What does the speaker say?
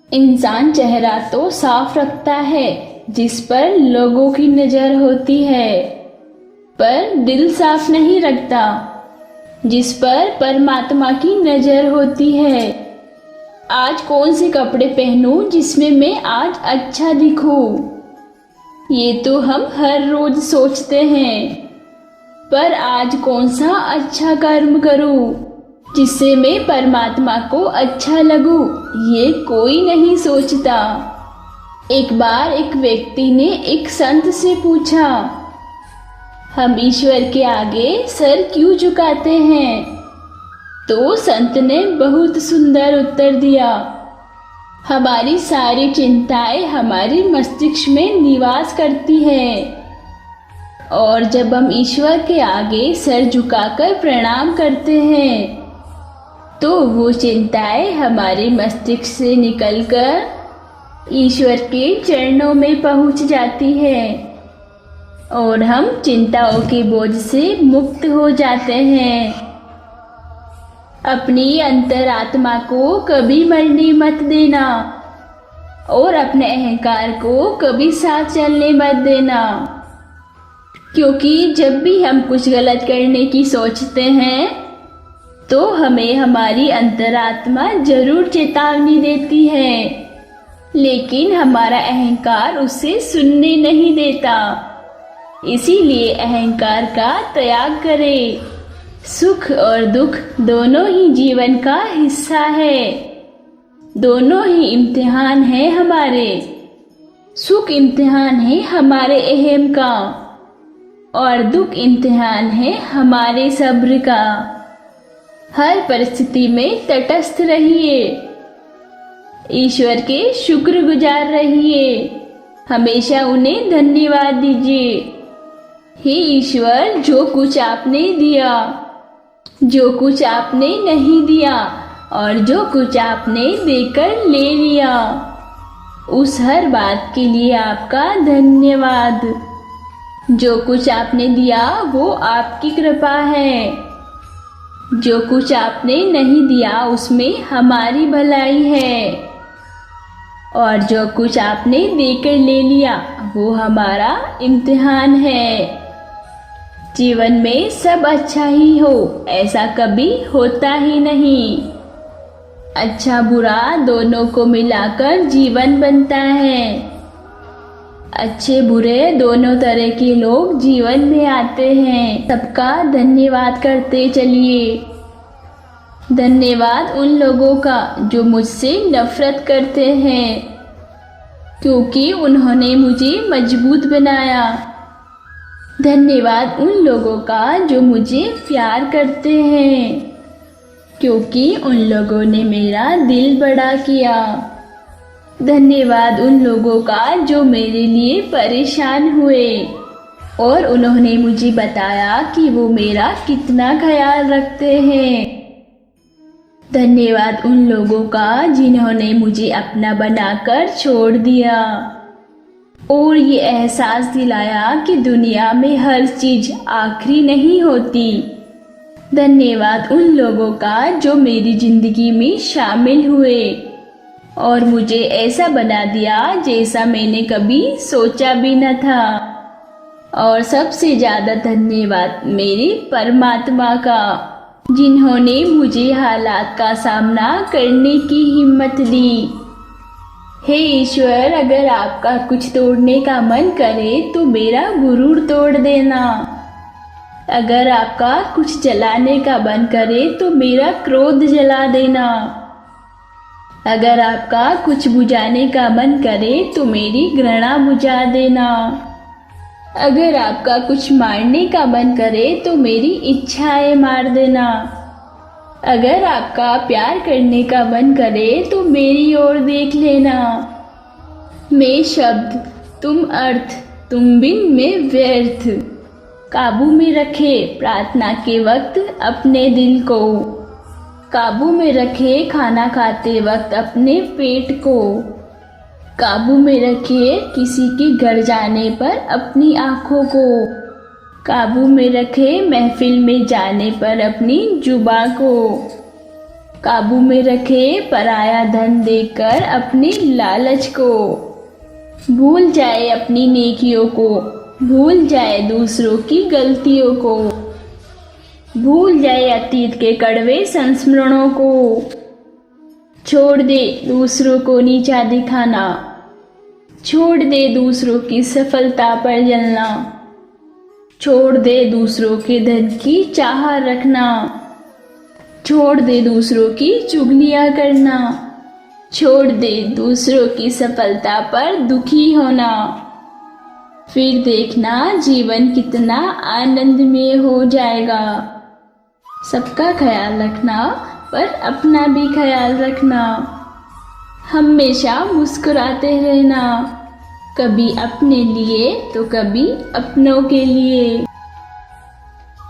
इंसान चेहरा तो साफ रखता है जिस पर लोगों की नजर होती है, पर दिल साफ नहीं रखता जिस पर परमात्मा की नजर होती है। आज कौन से कपड़े पहनूं जिसमें मैं आज अच्छा दिखूं, ये तो हम हर रोज सोचते हैं। पर आज कौन सा अच्छा कर्म करूं जिससे मैं परमात्मा को अच्छा लगूं, ये कोई नहीं सोचता। एक बार एक व्यक्ति ने एक संत से पूछा, हम ईश्वर के आगे सर क्यों झुकाते हैं? तो संत ने बहुत सुंदर उत्तर दिया, हमारी सारी चिंताएं हमारी मस्तिष्क में निवास करती है, और जब हम ईश्वर के आगे सर झुकाकर प्रणाम करते हैं तो वो चिंताएं हमारे मस्तिष्क से निकलकर ईश्वर के चरणों में पहुंच जाती है और हम चिंताओं के बोझ से मुक्त हो जाते हैं। अपनी अंतरात्मा को कभी मरने मत देना और अपने अहंकार को कभी साथ चलने मत देना, क्योंकि जब भी हम कुछ गलत करने की सोचते हैं तो हमें हमारी अंतरात्मा जरूर चेतावनी देती है, लेकिन हमारा अहंकार उसे सुनने नहीं देता। इसीलिए अहंकार का त्याग करें। सुख और दुख दोनों ही जीवन का हिस्सा है, दोनों ही इम्तिहान है हमारे। सुख इम्तिहान है हमारे अहम का और दुख इम्तिहान है हमारे सब्र का। हर परिस्थिति में तटस्थ रहिए, ईश्वर के शुक्रगुजार रहिए, हमेशा उन्हें धन्यवाद दीजिए। हे ईश्वर, जो कुछ आपने दिया, जो कुछ आपने नहीं दिया और जो कुछ आपने देकर ले लिया, उस हर बात के लिए आपका धन्यवाद। जो कुछ आपने दिया वो आपकी कृपा है, जो कुछ आपने नहीं दिया उसमें हमारी भलाई है, और जो कुछ आपने देकर ले लिया वो हमारा इम्तिहान है। जीवन में सब अच्छा ही हो ऐसा कभी होता ही नहीं। अच्छा बुरा दोनों को मिलाकर जीवन बनता है। अच्छे बुरे दोनों तरह के लोग जीवन में आते हैं। सबका धन्यवाद करते चलिए। धन्यवाद उन लोगों का जो मुझसे नफरत करते हैं, क्योंकि उन्होंने मुझे मजबूत बनाया। धन्यवाद उन लोगों का जो मुझे प्यार करते हैं, क्योंकि उन लोगों ने मेरा दिल बड़ा किया। धन्यवाद उन लोगों का जो मेरे लिए परेशान हुए और उन्होंने मुझे बताया कि वो मेरा कितना ख्याल रखते हैं। धन्यवाद उन लोगों का जिन्होंने मुझे अपना बनाकर छोड़ दिया और ये एहसास दिलाया कि दुनिया में हर चीज आखिरी नहीं होती। धन्यवाद उन लोगों का जो मेरी जिंदगी में शामिल हुए और मुझे ऐसा बना दिया जैसा मैंने कभी सोचा भी न था। और सबसे ज्यादा धन्यवाद मेरे परमात्मा का, जिन्होंने मुझे हालात का सामना करने की हिम्मत दी। हे ईश्वर, अगर आपका कुछ तोड़ने का मन करे तो मेरा गुरूर तोड़ देना। अगर आपका कुछ जलाने का मन करे तो मेरा क्रोध जला देना। अगर आपका कुछ बुझाने का मन करे तो मेरी घृणा बुझा देना। अगर आपका कुछ मारने का मन करे तो मेरी इच्छाएं मार देना। अगर आपका प्यार करने का मन करे तो मेरी ओर देख लेना। मैं शब्द, तुम अर्थ, तुम बिन में व्यर्थ। काबू में रखे प्रार्थना के वक्त अपने दिल को। काबू में रखे खाना खाते वक्त अपने पेट को। काबू में रखे किसी के घर जाने पर अपनी आँखों को। काबू में रखे महफिल में जाने पर अपनी जुबान को। काबू में रखे पराया धन देकर अपने लालच को। भूल जाए अपनी नेकियों को, भूल जाए दूसरों की गलतियों को, भूल जाए अतीत के कड़वे संस्मरणों को। छोड़ दे दूसरों को नीचा दिखाना, छोड़ दे दूसरों की सफलता पर जलना, छोड़ दे दूसरों के धन की चाह रखना, छोड़ दे दूसरों की चुगलियां करना, छोड़ दे दूसरों की सफलता पर दुखी होना। फिर देखना जीवन कितना आनंदमय हो जाएगा। सबका ख्याल रखना पर अपना भी ख्याल रखना। हमेशा मुस्कुराते रहना, कभी अपने लिए तो कभी अपनों के लिए।